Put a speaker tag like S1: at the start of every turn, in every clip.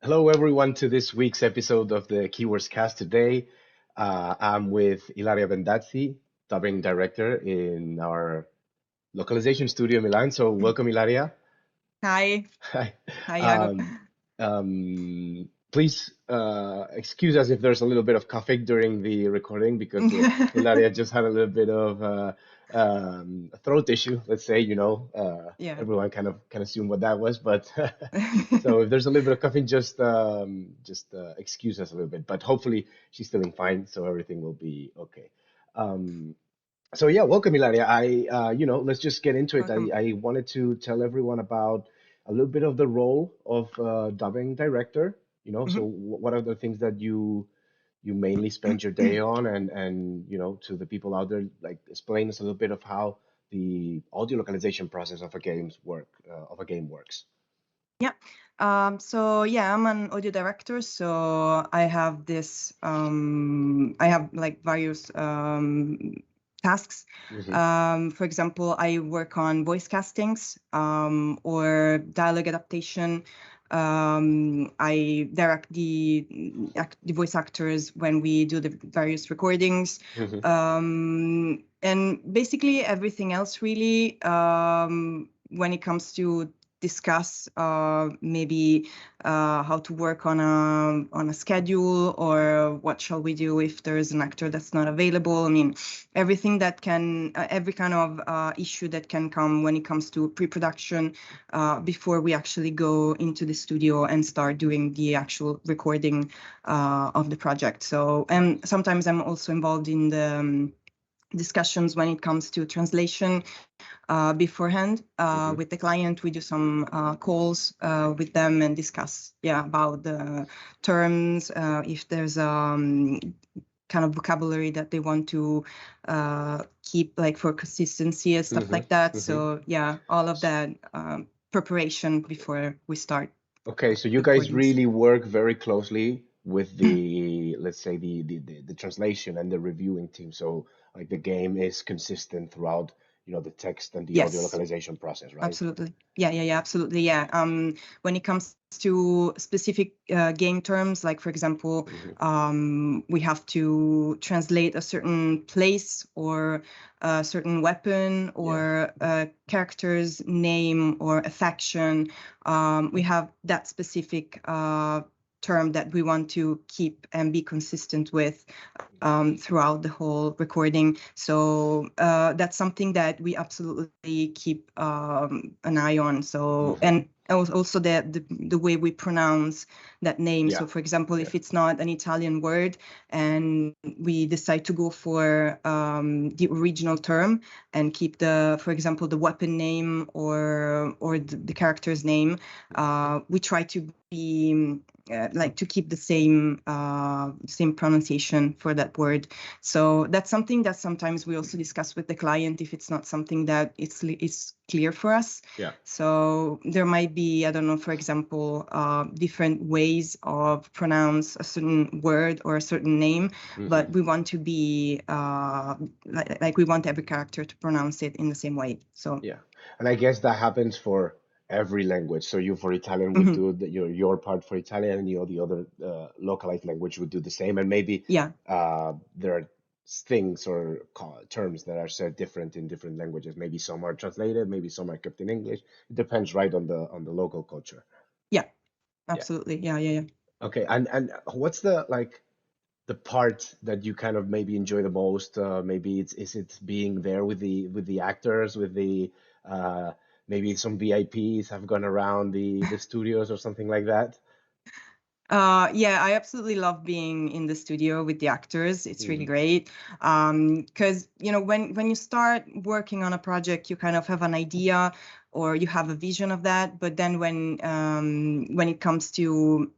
S1: Hello, everyone, to this week's episode of the KWS Cast. Today, I'm with Ilaria Bendazzi, dubbing director in our localization studio in Milan. So, welcome, Ilaria.
S2: Hi.
S1: Hi.
S2: Hi, Yago.
S1: Please excuse us if there's a little bit of coughing during the recording because Ilaria just had a little bit of a throat issue, let's say,
S2: Yeah.
S1: everyone kind of can assume what that was, but so if there's a little bit of coughing, just excuse us a little bit, but hopefully she's feeling fine, so everything will be okay. Um, so yeah, welcome, Ilaria. Let's just get into it.
S2: Welcome.
S1: I wanted to tell everyone about a little bit of the role of dubbing director. So
S2: Mhm.
S1: what are the things that you mainly spend your day on, and to the people out there, like explain us a little bit of how the audio localization process of a game works.
S2: Yeah. So yeah, I'm an audio director, so I have I have like various tasks.
S1: Hmm.
S2: For example, I work on voice castings or dialogue adaptation. I direct the voice actors when we do the various recordings.
S1: Hmm.
S2: And basically everything else really when it comes to discuss maybe how to work on a schedule, or what shall we do if there is an actor that's not available. I mean, everything that can every kind of issue that can come when it comes to pre-production before we actually go into the studio and start doing the actual recording of the project. So, and sometimes I'm also involved in the discussions when it comes to translation beforehand
S1: Hmm.
S2: with the client. We do some calls with them and discuss, about the terms, if there's kind of vocabulary that they want to keep, like for consistency and stuff
S1: Hmm.
S2: like that.
S1: Hmm.
S2: So yeah, all of that preparation before we start
S1: Okay, so you guys
S2: recordings.
S1: really work very closely with let's say the translation and the reviewing team. So like the game is consistent throughout, the text and the audio
S2: Yes.
S1: localization process, right?
S2: Absolutely. Yeah, absolutely. Yeah. When it comes to specific game terms, like for example,
S1: Hmm.
S2: we have to translate a certain place or a certain weapon
S1: Yeah.
S2: or a character's name or a faction. We have that specific term that we want to keep and be consistent with throughout the whole recording. So that's something that we absolutely keep an eye on. So,
S1: Hmm.
S2: and also the way we pronounce that name.
S1: Yeah.
S2: So, for example,
S1: Yeah.
S2: if it's not an Italian word and we decide to go for the original term and keep for example, the weapon name or the character's name, we try to be like to keep the same pronunciation for that word. So that's something that sometimes we also discuss with the client if it's not something that it's clear for us.
S1: Yeah.
S2: So there might be, I don't know, for example, different ways of pronounce a certain word or a certain name,
S1: Hmm.
S2: but we want to be like we want every character to pronounce it in the same way. So
S1: Yeah. And I guess that happens for every language. So you for Italian would
S2: mhm,
S1: do your part for Italian, and the other localized language would do the same. And maybe
S2: yeah.
S1: there are things or terms that are said different in different languages. Maybe some are translated, maybe some are kept in English. It depends, right, on the local culture.
S2: Yeah,
S1: Yeah.
S2: absolutely. Yeah.
S1: Okay. And what's the part that you kind of maybe enjoy the most? Maybe is it being there with the actors, with the uh, maybe some VIPs have gone around the studios or something like that.
S2: Yeah, I absolutely love being in the studio with the actors. It's really
S1: Hmm.
S2: great. Because when you start working on a project, you kind of have an idea or you have a vision of that. But then when it comes to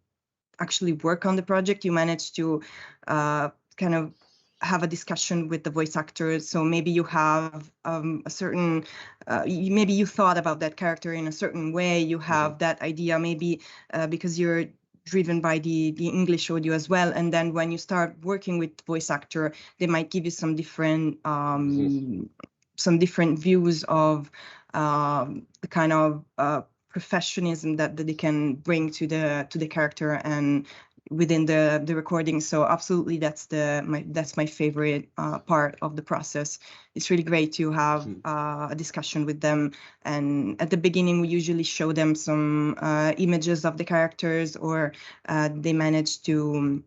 S2: actually work on the project, you manage to kind of have a discussion with the voice actors. So maybe you have a certain, maybe you thought about that character in a certain way. You
S1: Hmm.
S2: have that idea, maybe because you're driven by the English audio as well. And then when you start working with voice actor, they might give you some different views of the kind of professionalism that they can bring to the character and within the recording. So absolutely, that's my favorite part of the process. It's really great to have a discussion with them. And at the beginning, we usually show them some images of the characters, or they manage to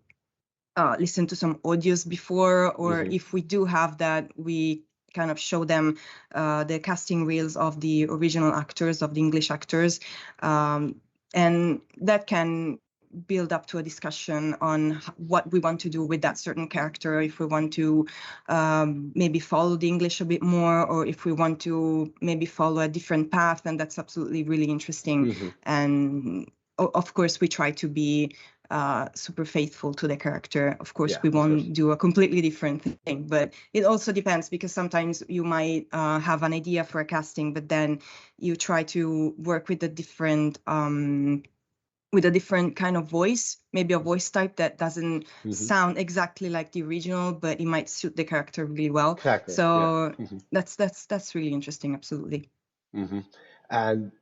S2: listen to some audios before, or if we do have that, we kind of show them the casting reels of the original actors, of the English actors, and that can build up to a discussion on what we want to do with that certain character, if we want to maybe follow the English a bit more, or if we want to maybe follow a different path. And that's absolutely really interesting. And of course, we try to be super faithful to the character. Of course, we won't do a completely different thing, but it also depends, because sometimes you might have an idea for a casting, but then you try to work with a different kind of voice, maybe a voice type that doesn't sound exactly like the original, but it might suit the character really well.
S1: Exactly.
S2: So
S1: Yeah.
S2: that's really interesting. Absolutely.
S1: And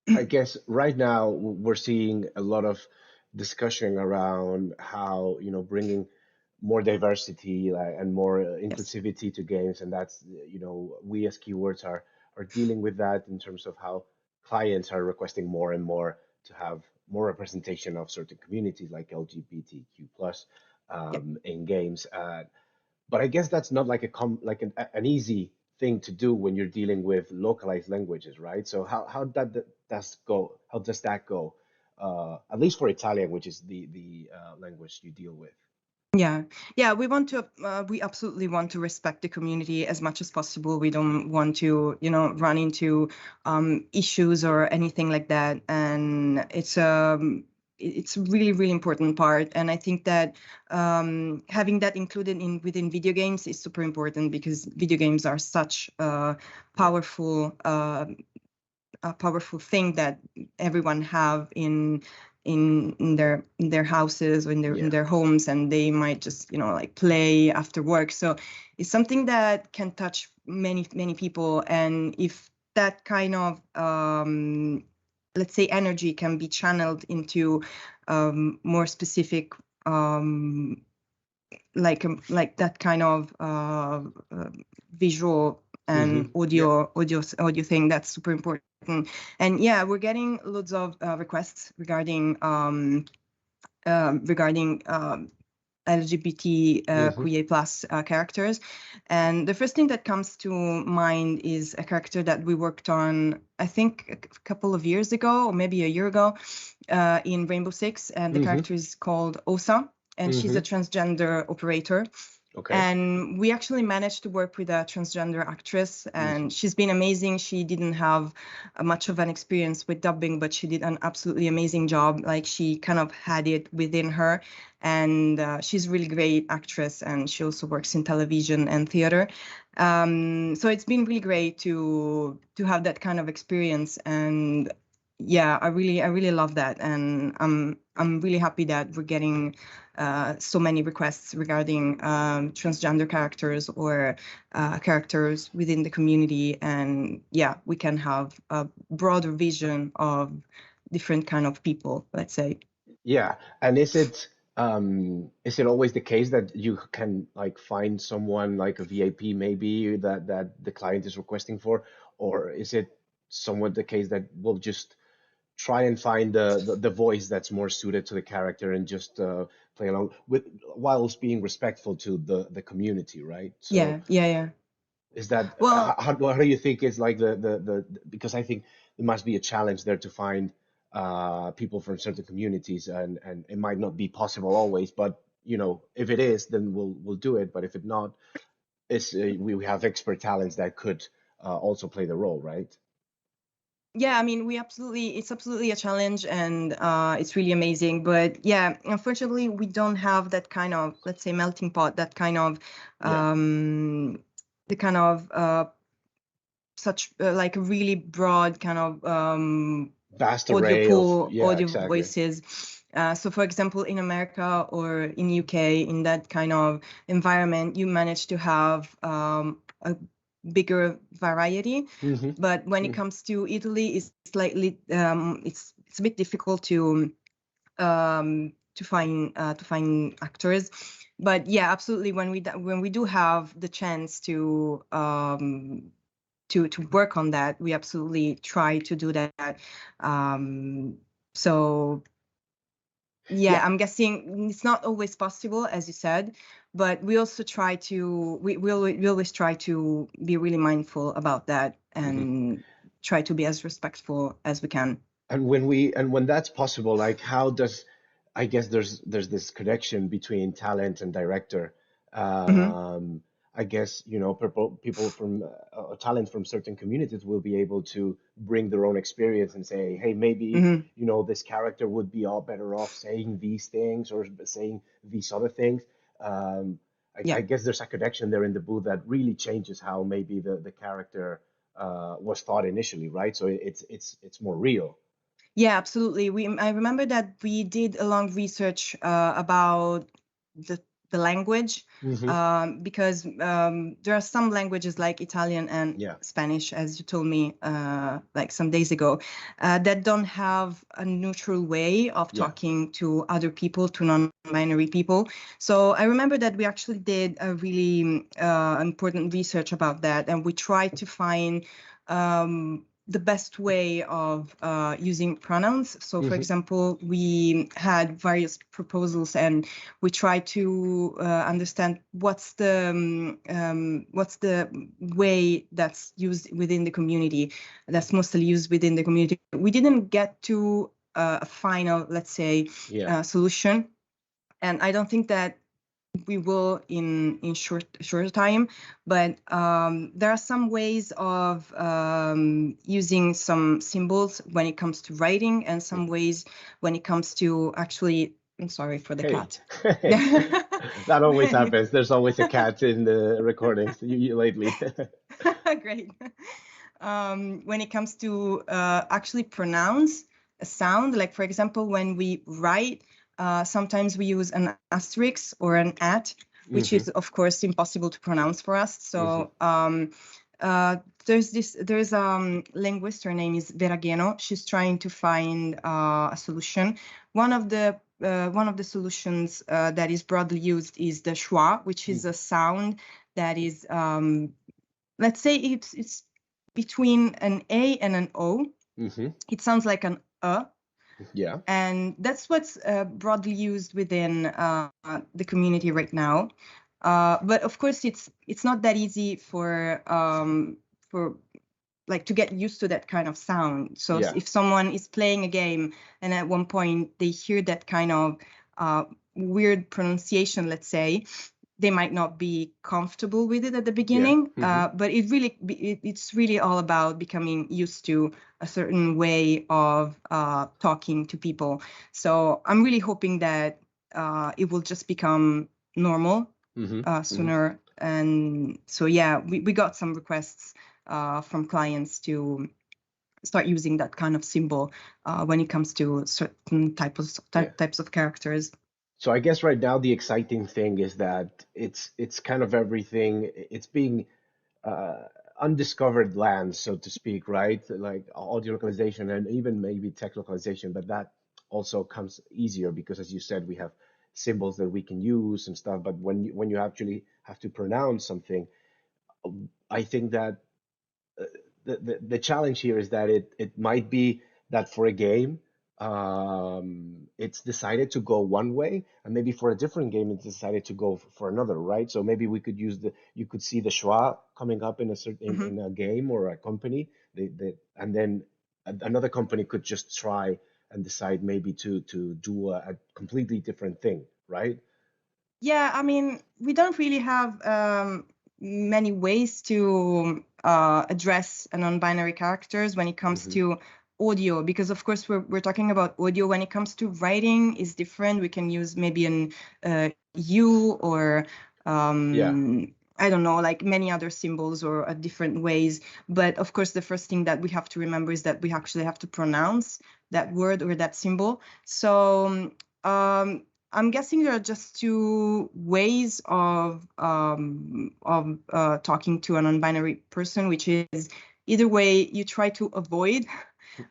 S1: I guess right now we're seeing a lot of discussion around how, bringing more diversity, and more inclusivity to games, and that's, we as keywords are dealing with that in terms of how clients are requesting more and more to have more representation of certain communities like LGBTQ plus in games. But I guess that's not like an easy thing to do when you're dealing with localized languages, right? So how does that go? At least for Italian, which is the language you deal with.
S2: Yeah, we absolutely want to respect the community as much as possible. We don't want to, run into issues or anything like that. And it's a really, really important part. And I think that having that included within video games is super important, because video games are such a powerful thing that everyone have in their houses or in their homes, and they might just like play after work. So it's something that can touch many people. And if that kind of let's say energy can be channeled into more specific like that kind of visual and audio thing, that's super important. And yeah, we're getting loads of requests regarding LGBT QA plus characters. And the first thing that comes to mind is a character that we worked on, I think a couple of years ago, or maybe a year ago, in Rainbow Six. And the character is called Osa, and she's a transgender operator.
S1: Okay.
S2: And we actually managed to work with a transgender actress, and she's been amazing. She didn't have much of an experience with dubbing, but she did an absolutely amazing job. Like, she kind of had it within her, and she's a really great actress, and she also works in television and theater. So it's been really great to have that kind of experience. And yeah, I really love that, and I'm really happy that we're getting so many requests regarding transgender characters or characters within the community. And yeah, we can have a broader vision of different kind of people, let's say.
S1: Yeah, and is it always the case that you can like find someone like a VIP maybe that the client is requesting for, or is it somewhat the case that we'll just try and find the voice that's more suited to the character and just play along with whilst being respectful to the community, right? So
S2: Yeah.
S1: is that
S2: Well,
S1: how do you think is like the because I think it must be a challenge there to find people from certain communities, and it might not be possible always, but if it is, then we'll do it. But if it not, it's we have expert talents that could also play the role, right?
S2: yeah, I mean, it's absolutely a challenge, and it's really amazing. But yeah, unfortunately, we don't have that kind of, let's say, melting pot, that kind of the kind of such like a really broad kind of
S1: Vast
S2: audio
S1: array of,
S2: pool,
S1: yeah,
S2: audio
S1: exactly.
S2: voices. So for example, in America or in UK, in that kind of environment, you manage to have a bigger variety.
S1: Hmm.
S2: But when it comes to Italy, it's slightly it's a bit difficult to find actors. But yeah, absolutely. When we do have the chance to work on that, we absolutely try to do that. So yeah,
S1: Yeah.
S2: I'm guessing it's not always possible, as you said, but we also try to we always try to be really mindful about that
S1: Hmm.
S2: and try to be as respectful as we can.
S1: And when that's possible, like how does, I guess there's this connection between talent and director.
S2: Hmm.
S1: Um, I guess, people from talent from certain communities will be able to bring their own experience and say, hey, maybe,
S2: Hmm.
S1: this character would be all better off saying these things or saying these other things. Um, I
S2: Yeah.
S1: guess there's a connection there in the booth that really changes how maybe the character was thought initially, right? So it's more real.
S2: Yeah, absolutely. I remember that we did a long research about the the language,
S1: Hmm.
S2: because there are some languages like Italian and
S1: Yeah.
S2: Spanish, as you told me like some days ago, that don't have a neutral way of
S1: Yeah.
S2: talking to other people, to non-binary people. So I remember that we actually did a really important research about that, and we tried to find the best way of using pronouns. So, for
S1: Hmm.
S2: example, we had various proposals, and we tried to understand what's the way that's used within the community, that's mostly used within the community. We didn't get to a final, let's say,
S1: Yeah.
S2: solution, and I don't think that we will in short time, but there are some ways of using some symbols when it comes to writing, and some
S1: Mhm.
S2: ways when it comes to actually, I'm sorry for the
S1: Hey,
S2: cat.
S1: that always happens. There's always a cat in the recordings lately.
S2: Great. When it comes to actually pronounce a sound, like for example, when we write, sometimes we use an asterisk or an at, which
S1: Hmm.
S2: is of course impossible to pronounce for us.
S1: Hmm.
S2: So uh, there's linguist. Her name is Verageno. She's trying to find a solution. One of the solutions that is broadly used is the schwa, which is a sound that is, let's say, it's between an A and an O.
S1: Hmm.
S2: It sounds like an
S1: Yeah.
S2: and that's what's broadly used within the community right now. But of course, it's not that easy for like to get used to that kind of sound. So
S1: Yeah.
S2: if someone is playing a game and at one point they hear that kind of weird pronunciation, let's say, they might not be comfortable with it at the
S1: Yeah.
S2: beginning.
S1: Hmm.
S2: But it's really all about becoming used to a certain way of talking to people. So I'm really hoping that it will just become normal
S1: Hmm. Hmm.
S2: sooner. And so yeah, we got some requests from clients to start using that kind of symbol when it comes to certain
S1: Yeah.
S2: types of characters.
S1: So I guess right now the exciting thing is that it's kind of everything. It's being uh, undiscovered land, so to speak, right? Like audio localization and even maybe tech localization, but that also comes easier because, as you said, we have symbols that we can use and stuff. But when you actually have to pronounce something, I think that the challenge here is that it might be that for a game, it's decided to go one way, and maybe for a different game, it's decided to go for another, right? So maybe we could use you could see the schwa coming up in a certain
S2: Mhm.
S1: in a game or a company, and then another company could just try and decide maybe to do a completely different thing, right?
S2: Yeah, I mean, we don't really have many ways to address a non-binary characters when it comes
S1: Hmm.
S2: to audio, because of course we're talking about audio. When it comes to writing, is different. We can use maybe an U or
S1: Yeah,
S2: I don't know, like many other symbols or different ways. But of course, the first thing that we have to remember is that we actually have to pronounce that word or that symbol. So. I'm guessing there are just two ways of talking to a non-binary person, which is either way you try to avoid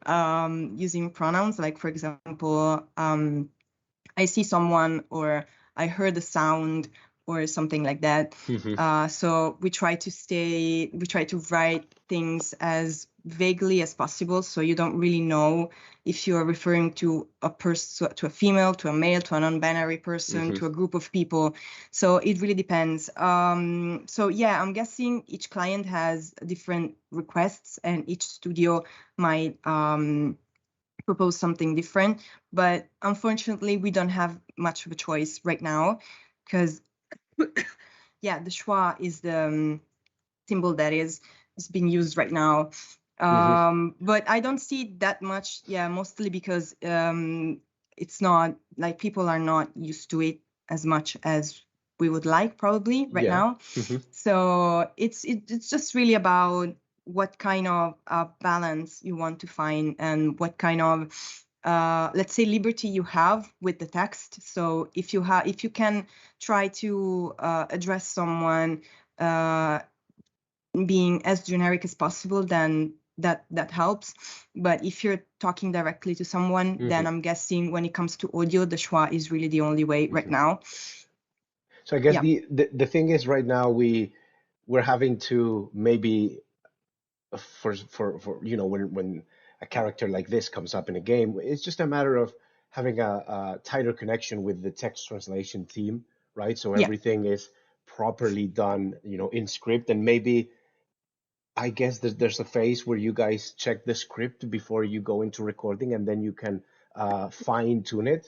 S2: using pronouns. Like, for example, I see someone, or I heard a sound, or something like that. So we try to write things as vaguely as possible, so you don't really know if you are referring to a person, to a female, to a male, to a non-binary person, to a group of people. So it really depends. So yeah, I'm guessing each client has different requests, and each studio might propose something different, but unfortunately we don't have much of a choice right now, because yeah, the schwa is the symbol that is being used right now. But I don't see that much, mostly because it's not like people are not used to it as much as we would like probably right now. So it's just really about what kind of balance you want to find, and what kind of let's say liberty you have with the text. So if you can try to address someone being as generic as possible, then that helps. But if you're talking directly to someone, then I'm guessing when it comes to audio, the schwa is really the only way right now.
S1: So I guess the thing is, right now we're having to maybe for when a character like this comes up in a game, it's just a matter of having a tighter connection with the text translation team, right? So everything is properly done, in script. And maybe I guess there's a phase where you guys check the script before you go into recording, and then you can fine tune it.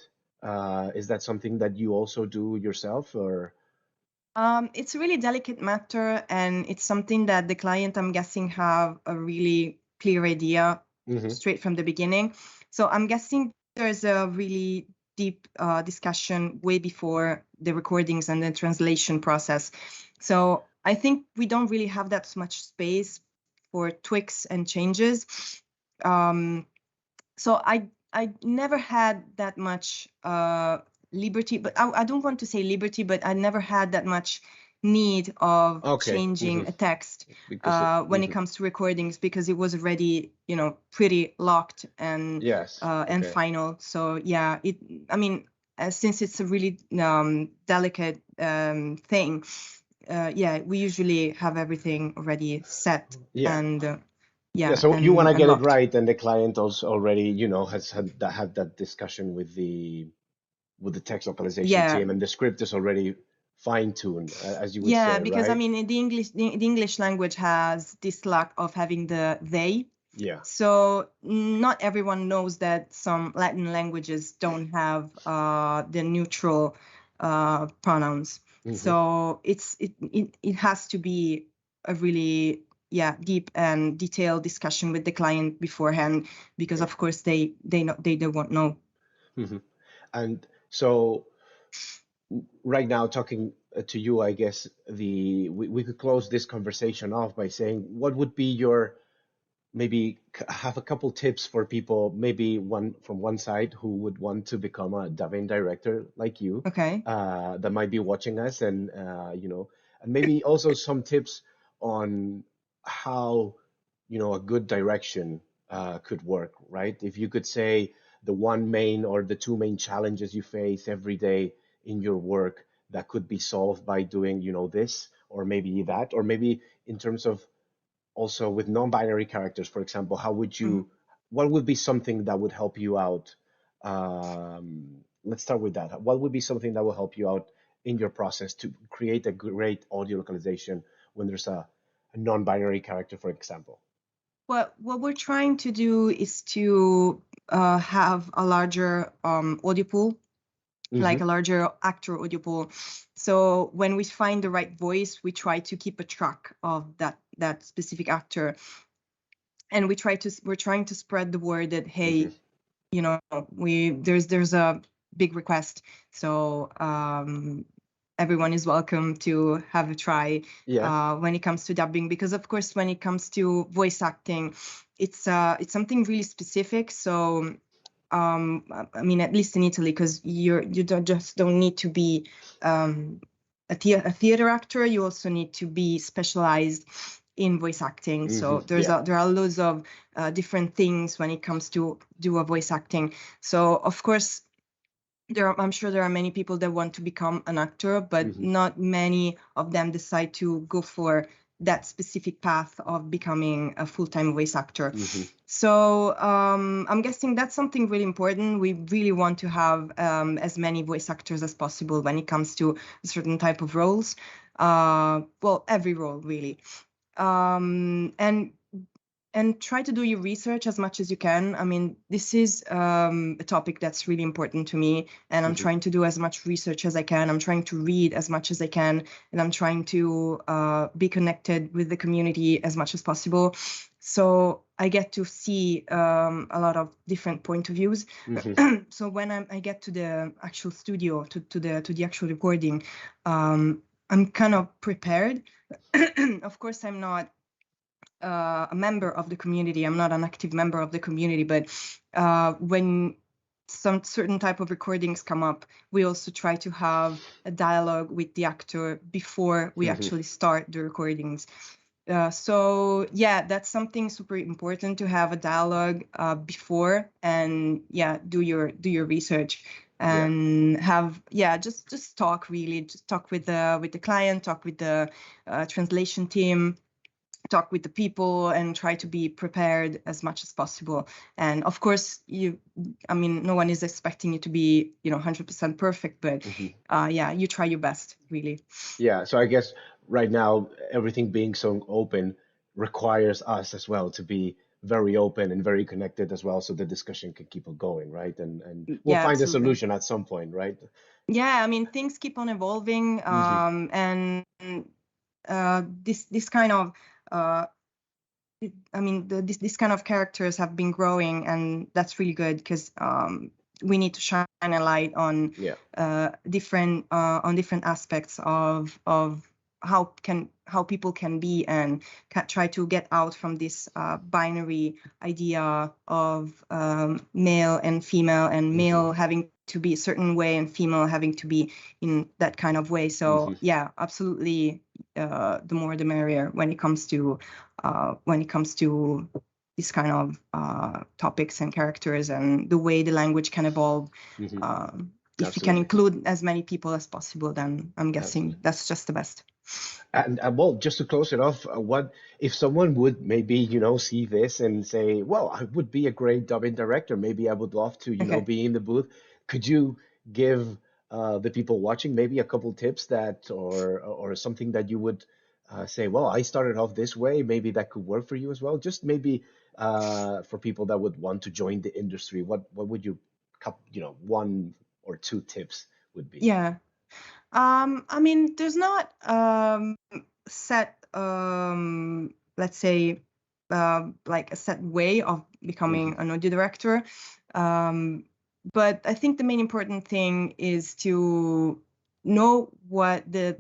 S1: Is that something that you also do yourself, or?
S2: It's a really delicate matter, and it's something that the client, I'm guessing, have a really clear idea straight from the beginning. So I'm guessing there's a really deep discussion way before the recordings and the translation process. So I think we don't really have that much space for tweaks and changes. So I never had that much liberty, but I don't want to say liberty, but I never had that much need of changing a text when it comes to recordings, because it was already, pretty locked and and final. So yeah, I mean, since it's a really delicate thing, we usually have everything already set and
S1: So you want to get it
S2: locked.
S1: right, and the client also already, has had that discussion with the text localization team, and the script is already fine-tuned, as you would say,
S2: because
S1: right?
S2: I mean, the English language has this luck of having the they. So not everyone knows that some Latin languages don't have the neutral pronouns. So it has to be a really deep and detailed discussion with the client beforehand, because of course they won't know.
S1: And so right now, talking to you, I guess we could close this conversation off by saying, what would be your, maybe have a couple tips for people, maybe one from one side who would want to become a dubbing director like you, that might be watching us, and and maybe also some tips on how a good direction could work, right? If you could say the one main or the two main challenges you face every day in your work that could be solved by doing this, or maybe that, or maybe in terms of also with non-binary characters, for example, how would you, what would be something that would help you out? Let's start with that. What would be something that will help you out in your process to create a great audio localization when there's a non-binary character, for example?
S2: What we're trying to do is to have a larger audio pool, like a larger actor audio pool. So when we find the right voice, we try to keep a track of that specific actor, and we're trying to spread the word that, hey, there's a big request, so everyone is welcome to have a try when it comes to dubbing, because of course when it comes to voice acting, it's something really specific. So I mean, at least in Italy, because you don't need to be a theater actor. You also need to be specialized in voice acting. So
S1: Yeah.
S2: there are loads of different things when it comes to do a voice acting. So of course, I'm sure there are many people that want to become an actor, but
S1: Hmm.
S2: not many of them decide to go for that specific path of becoming a full-time voice actor.
S1: Hmm.
S2: So I'm guessing that's something really important. We really want to have as many voice actors as possible when it comes to a certain type of roles. Well, every role really. And try to do your research as much as you can. I mean, this is a topic that's really important to me, and I'm
S1: Hmm.
S2: trying to do as much research as I can. I'm trying to read as much as I can, and I'm trying to be connected with the community as much as possible. So I get to see a lot of different point of views.
S1: Hmm.
S2: So when I get to the actual studio, to the actual recording, I'm kind of prepared. Of course, I'm not a member of the community. I'm not an active member of the community, but when some certain type of recordings come up, we also try to have a dialogue with the actor before we
S1: Hmm.
S2: actually start the recordings. So yeah, that's something super important to have a dialogue before, and yeah, do your research
S1: Yeah.
S2: and have just talk, really, just talk with the client, talk with the translation team, talk with the people, and try to be prepared as much as possible. And of course, I mean, no one is expecting you to be 100% perfect, but
S1: Hmm.
S2: yeah, you try your best, really.
S1: Yeah. So I guess right now, everything being so open requires us as well to be very open and very connected as well, so the discussion can keep on going, right? And we'll
S2: Yeah,
S1: find a
S2: absolutely.
S1: solution at some point, right?
S2: Yeah, I mean, things keep on evolving,
S1: Hmm.
S2: and this kind of uh, I mean, this kind of characters have been growing, and that's really good because we need to shine a light
S1: Yeah.
S2: on different aspects of how people can be, and try to get out from this binary idea of male and female, and
S1: Hmm.
S2: male having to be a certain way and female having to be in that kind of way.
S1: Hmm.
S2: So yeah, absolutely, the more the merrier when it comes to these kind of topics and characters, and the way the language can evolve.
S1: Hmm.
S2: If you can
S1: Absolutely.
S2: include as many people as possible, then I'm guessing
S1: Absolutely.
S2: that's just the best.
S1: And well, just to close it off, what if someone would maybe, see this and say, well, I would be a great dubbing director. Maybe I would love to,
S2: Okay.
S1: be in the booth. Could you give the people watching maybe a couple tips that, or something that you would say, well, I started off this way. Maybe that could work for you as well. Just maybe for people that would want to join the industry, what would you, one or two tips would be?
S2: Yeah. I mean, there's not set, let's say, like a set way of
S1: Hmm.
S2: becoming an audio director. Um, but I think the main important thing is to know what the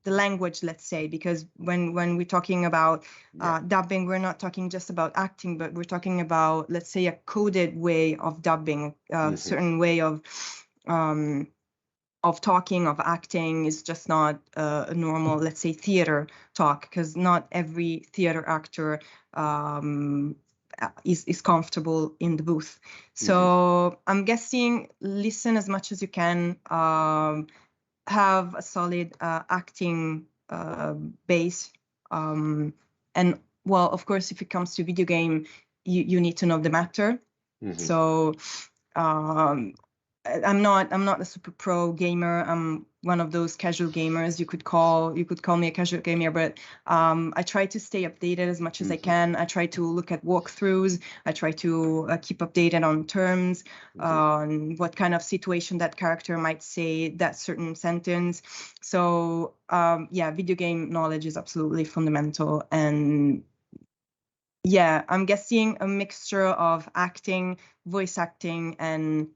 S2: language, let's say, because when we're talking about
S1: Yeah.
S2: dubbing, we're not talking just about acting, but we're talking about, let's say, a coded way of dubbing, a
S1: Hmm.
S2: certain way um, of talking, of acting, is just not a normal, let's say, theater talk, because not every theater actor is comfortable in the booth.
S1: Hmm.
S2: So I'm guessing listen as much as you can, have a solid acting base, um, and well, of course, if it comes to video game, you need to know the matter.
S1: Hmm.
S2: So um, I'm not a super pro gamer. I'm one of those casual gamers. You could call me a casual gamer, but I try to stay updated as much as I
S1: Hmm.
S2: can. I try to look at walkthroughs. I try to keep updated on terms,
S1: Hmm.
S2: on what kind of situation that character might say that certain sentence. So yeah, video game knowledge is absolutely fundamental, and yeah, I'm guessing a mixture of acting, voice acting, and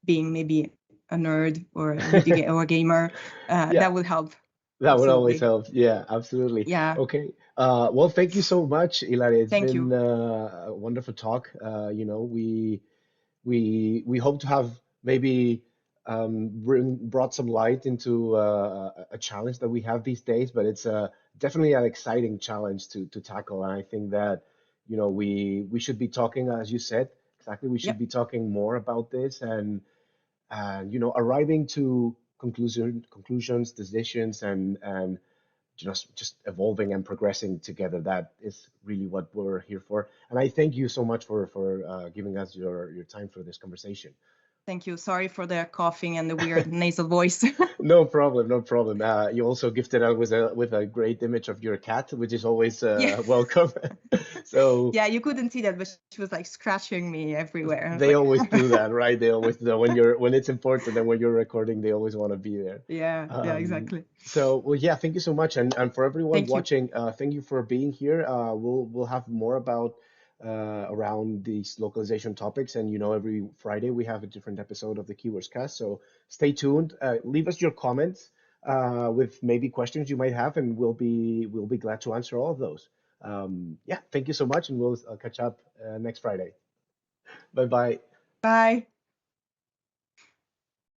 S2: being maybe a nerd or a video game or a gamer.
S1: Yeah,
S2: That would help.
S1: that would always
S2: Absolutely.
S1: help. Yeah, absolutely.
S2: Yeah.
S1: Okay. Well, thank you so much, Ilaria. It's
S2: Thank
S1: been
S2: you.
S1: a wonderful talk. We we hope to have maybe brought some light into a challenge that we have these days, but it's definitely an exciting challenge to tackle. And I think that, we should be talking, as you said, exactly, we should
S2: Yep.
S1: be talking more about this and arriving to conclusions, decisions, and just evolving and progressing together. That is really what we're here for. And I thank you so much for giving us your time for this conversation.
S2: Thank you. Sorry for the coughing and the weird nasal voice.
S1: No problem, no problem. You also gifted us with a great image of your cat, which is always
S2: Yeah.
S1: welcome. So
S2: Yeah, you couldn't see that, but she was like scratching me everywhere. I was
S1: they
S2: like,
S1: always do that, right? They always do that when it's important and when you're recording, they always want to be there.
S2: yeah, exactly.
S1: So well, yeah, thank you so much, and for everyone
S2: Thank you.
S1: watching, thank you for being here. We'll have more about around these localization topics, and every Friday we have a different episode of the Keywords Cast. So stay tuned. Leave us your comments with maybe questions you might have, and we'll be glad to answer all of those. Yeah, thank you so much, and we'll catch up next Friday. Bye bye.
S2: Bye.